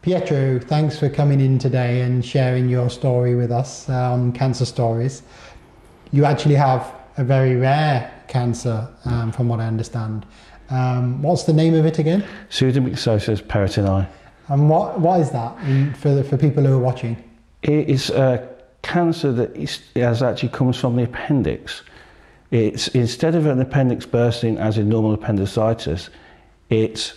Pietro, thanks for coming in today and sharing your story with us on Cancer Stories. You actually have a very rare cancer, from what I understand. What's the name of it again? Pseudomyxosis peritoni. And what is that for people who are watching? It is a cancer that actually comes from the appendix. It's instead of an appendix bursting as in normal appendicitis, it's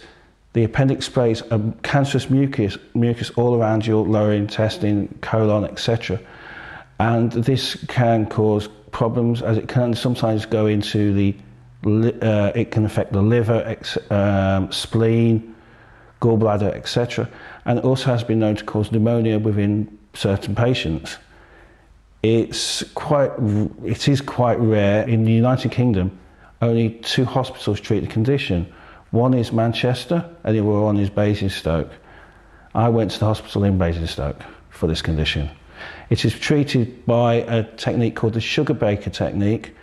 the appendix sprays a cancerous mucus all around your lower intestine, colon, etc. And this can cause problems, as it can sometimes go into it can affect the liver, spleen, gallbladder, etc. And it also has been known to cause pneumonia within certain patients. It is quite rare. In the United Kingdom, only 2 hospitals treat the condition. One is Manchester and the other one is Basingstoke. I went to the hospital in Basingstoke for this condition. It is treated by a technique called the sugar baker technique,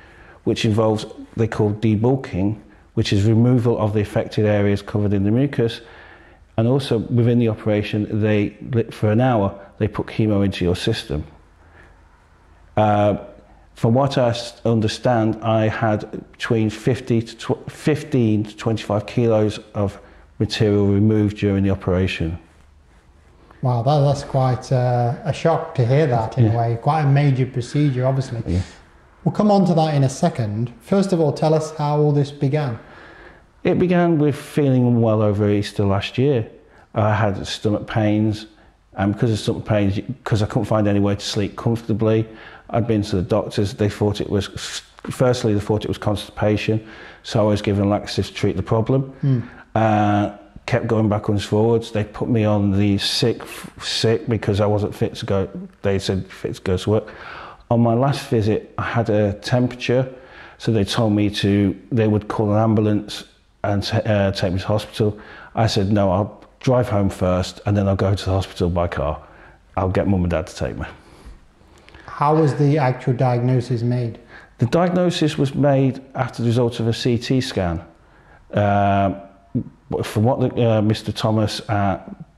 which involves, they call debulking, which is removal of the affected areas covered in the mucus. And also within the operation, for an hour, they put chemo into your system. From what I understand, I had between 15 to 25 kilos of material removed during the operation. Wow, that's quite a shock to hear that in a way. Quite a major procedure, obviously. Yeah. We'll come on to that in a second. First of all, tell us how all this began. It began with feeling unwell over Easter last year. I had stomach pains, and because of stomach pains, because I couldn't find anywhere to sleep comfortably, I'd been to the doctors. They thought it was, firstly, they thought it was constipation, so I was given laxatives to treat the problem. Kept going backwards and forwards. They put me on the sick because I wasn't fit to go. They said fit to go to work. On my last visit, I had a temperature, so they told me they would call an ambulance and take me to hospital. I said, no, I'll drive home first and then I'll go to the hospital by car. I'll get mum and dad to take me. How was the actual diagnosis made? The diagnosis was made after the result of a CT scan. From what Mr. Thomas,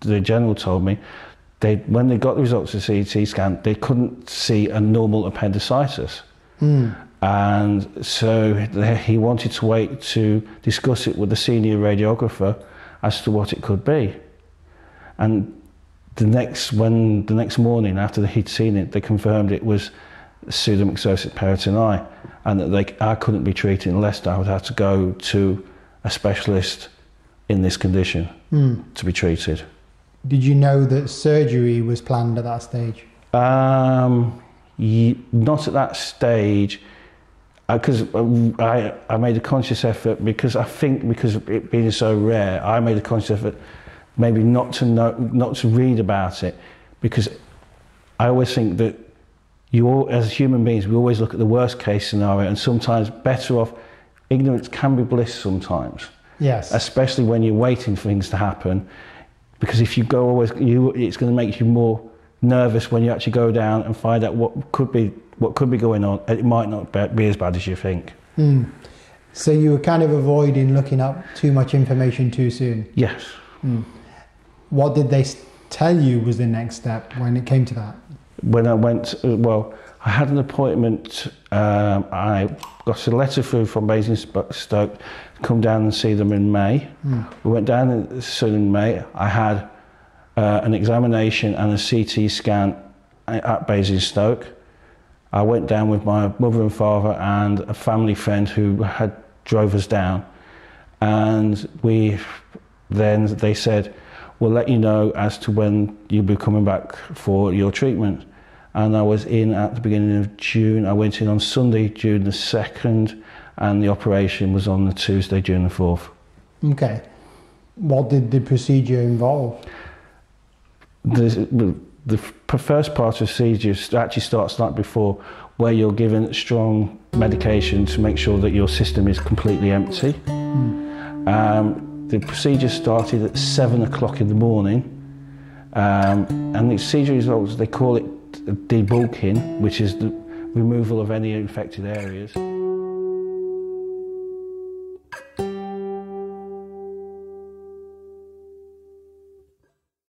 the general, told me, when they got the results of the CT scan, they couldn't see a normal appendicitis. And so he wanted to wait to discuss it with the senior radiographer as to what it could be. And the next morning, after he'd seen it, they confirmed it was pseudomyxosis peritoni, and that I couldn't be treated unless I would have to go to a specialist in this condition to be treated. Did you know that surgery was planned at that stage? Not at that stage, because I made a conscious effort, because of it being so rare, I made a conscious effort maybe not to read about it, because I always think that as human beings, we always look at the worst case scenario, and sometimes better off, ignorance can be bliss sometimes. Yes. Especially when you're waiting for things to happen, because if you go it's going to make you more nervous when you actually go down and find out what could be going on. It might not be as bad as you think. So you were kind of avoiding looking up too much information too soon? Yes. What did they tell you was the next step when it came to that? When I went, I had an appointment. I got a letter through from Basingstoke to come down and see them in May. We went down and saw them in May. I had an examination and a CT scan at Basingstoke. I went down with my mother and father and a family friend who drove us down, and they said, we'll let you know as to when you'll be coming back for your treatment. And I was in at the beginning of June. I went in on Sunday, June the 2nd, and the operation was on the Tuesday, June the 4th. Okay. What did the procedure involve? The first part of the procedure actually starts the night before, where you're given strong medication to make sure that your system is completely empty. The procedure started at 7 o'clock in the morning, and the procedure results, they call it debulking, which is the removal of any infected areas.